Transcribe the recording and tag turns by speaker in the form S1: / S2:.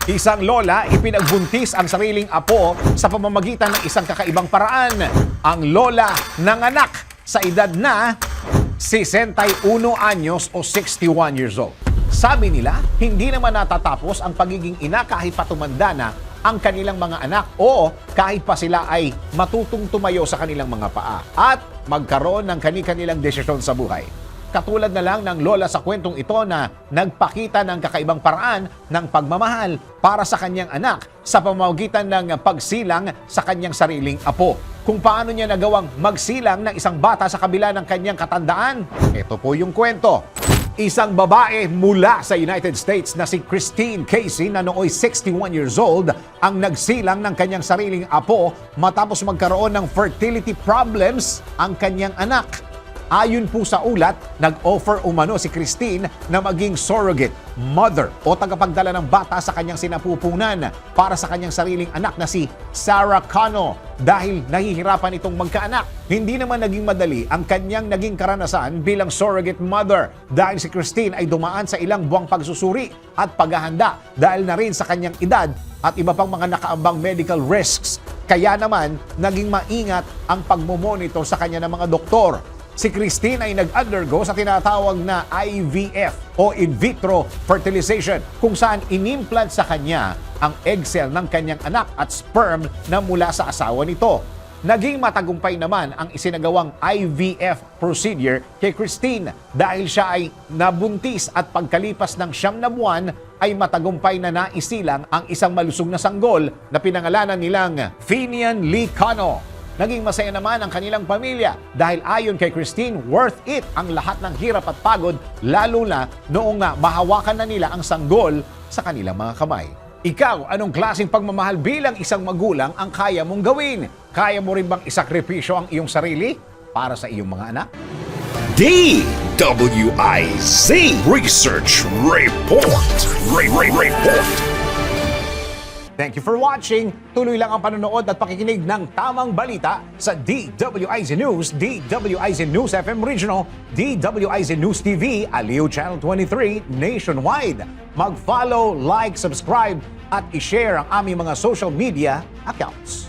S1: Isang lola ipinagbuntis ang sariling apo sa pamamagitan ng isang kakaibang paraan. Ang lola nanganak sa edad na 61 anyos o 61 years old. Sabi nila, hindi naman natatapos ang pagiging ina kahit patumanda na ang kanilang mga anak o kahit pa sila ay matutong tumayo sa kanilang mga paa at magkaroon ng kani-kanilang desisyon sa buhay. Katulad na lang ng lola sa kwentong ito na nagpakita ng kakaibang paraan ng pagmamahal para sa kanyang anak sa pamamagitan ng pagsilang sa kanyang sariling apo. Kung paano niya nagawang magsilang ng isang bata sa kabila ng kanyang katandaan, ito po yung kwento. Isang babae mula sa United States na si Christine Casey na nooy 61 years old ang nagsilang ng kanyang sariling apo matapos magkaroon ng fertility problems ang kanyang anak. Ayon po sa ulat, nag-offer umano si Christine na maging surrogate mother o tagapagdala ng bata sa kanyang sinapupunan para sa kanyang sariling anak na si Sarah Cano dahil nahihirapan itong magkaanak. Hindi naman naging madali ang kanyang naging karanasan bilang surrogate mother dahil si Christine ay dumaan sa ilang buwang pagsusuri at paghahanda dahil na rin sa kanyang edad at iba pang mga nakaambang medical risks. Kaya naman, naging maingat ang pagmomonitor sa kanya ng mga doktor. Si Christine ay nag-undergo sa tinatawag na IVF o in vitro fertilization kung saan inimplant sa kanya ang egg cell ng kanyang anak at sperm na mula sa asawa nito. Naging matagumpay naman ang isinagawang IVF procedure kay Christine dahil siya ay nabuntis at pagkalipas ng 9 na buwan ay matagumpay na naisilang ang isang malusog na sanggol na pinangalanan nilang Finian Lee Cano. Naging masaya naman ang kanilang pamilya dahil ayon kay Christine, worth it ang lahat ng hirap at pagod lalo na noong mahawakan na nila ang sanggol sa kanilang mga kamay. Ikaw, anong klaseng pagmamahal bilang isang magulang ang kaya mong gawin? Kaya mo rin bang isakripisyo ang iyong sarili para sa iyong mga anak?
S2: DWIZ Research Report. Report.
S1: Thank you for watching. Tuloy lang ang panonood at pakikinig ng tamang balita sa DWIZ News, DWIZ News FM Regional, DWIZ News TV, Aliw Channel 23, nationwide. Mag-follow, like, subscribe at i-share ang aming mga social media accounts.